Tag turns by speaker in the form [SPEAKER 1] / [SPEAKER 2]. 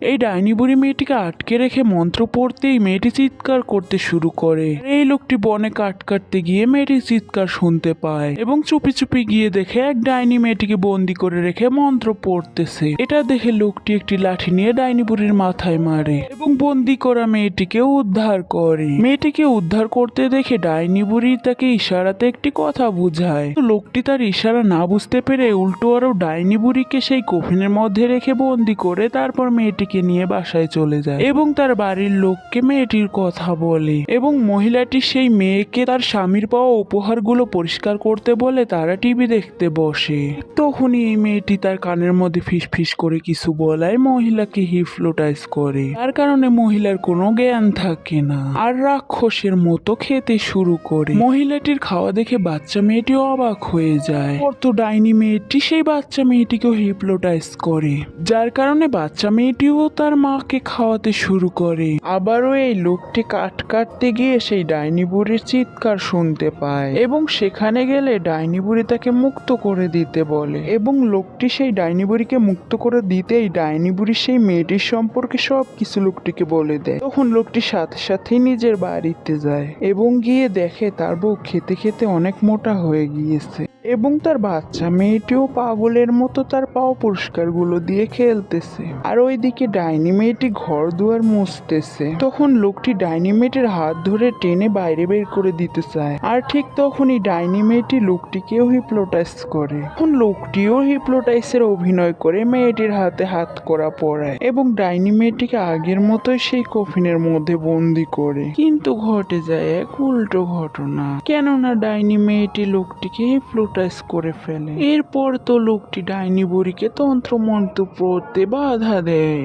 [SPEAKER 1] এই ডাইনি বুড়ি মেয়েটিকে আটকে রেখে মন্ত্র পড়তেই মেয়েটি চিৎকার করতে শুরু করে। এই লোকটি বনে কাঠ কাটতে গিয়ে মেয়েটির চিৎকার শুনতে পায় এবং চুপি চুপি গিয়ে দেখে এক ডাইনি মেয়েটিকে বন্দি করে রেখে মন্ত্র পড়তেছে। এটা দেখে লোকটি একটি লাঠি নিয়ে ডাইনি বুড়ির মাথায় মারে এবং বন্দি করা মেয়েটিকে উদ্ধার করে। মেয়েটিকে উদ্ধার করতে দেখে ডাইনি বুড়ি তাকে ইশারাতে একটি কথা বুঝায়। লোকটি তার ইশারা না বুঝতে পেরে উল্টো আরো ডাইনি বুড়িকে সেই কফিনের মধ্যে রেখে বন্দি করে তারপর মেয়েটিকে নিয়ে বাসায় চলে যায় এবং তার বাড়ির লোককে মেয়েটির কথা বলে এবং মহিলাটি সেই মেয়েকে তার স্বামীর পাওয়া উপহারগুলো পরিষ্কার করতে বলে তারা টিভি দেখতে বসে। তখনই এই মেয়েটি তার কানের মধ্যে ফিস ফিস করে কিছু বলায় মহিলাকে হিপনোটাইজ করে। তার কারণে মহিলার কোনো জ্ঞান থাকে না আর রাক্ষসের মতো খেতে শুরু করে। মহিলাটির খাওয়া দেখে বাচ্চা মেয়েটি অবাক হয়ে যায়। তো ডাইনি মেয়েটি সেই বাচ্চা মেয়েটিকেও হিপনোটাইজ করে, যার কারণে বাচ্চা মেয়েটিও তার মাকে খাওয়াতে শুরু করে। আবারও এই লোকটি কাঠ কাটতে গিয়ে সেই ডাইনি বুড়ির চিৎকার শুনতে পায় এবং সেখানে গেলে ডাইনি বুড়ি তাকে মুক্ত করে দিতে বলে এবং লোকটি সেই ডাইনি বুড়িকে মুক্ত করে দিতেই ডাইনি বুড়ি সেই মেয়েটির সম্পর্কে সবকিছু লোকটিকে বলে দেয়। তখন লোকটি সাথে সাথেই নিজের বাড়িতে যায় এবং গিয়ে দেখে তার বউ খেতে খেতে অনেক মোটা হয়ে গিয়েছে এবং তার বাচ্চা মেয়েটিও পাগলের মতো তার পাওয়া পুরস্কারগুলো দিয়ে খেলতেছে আর ওইদিকে ডাইনি মেয়েটি ঘর দুয়ার মুছতেছে। তখন লোকটি ডাইনি মেয়েটির হাত ধরে টেনে বাইরে বের করে দিতে চায় আর ঠিক তখনই ডাইনি মেয়েটি লোকটিকেও হিপনোটাইজ করে। তখন লোকটিও হিপনোটাইজের অভিনয় করে মেয়েটির হাতে হাত করা পরায় এবং ডাইনি মেয়েটিকে আগের মতোই সেই কফিনের মধ্যে বন্দি করে। কিন্তু ঘটে যায় এক উল্টো ঘটনা, কেননা ডাইনি মেয়েটি লোকটিকে হিপনোটাইজ করে ফেলে। এরপর তো লোকটি ডাইনি বুড়িকে তন্ত্র মন্ত্র পড়তে বাধা দেয়।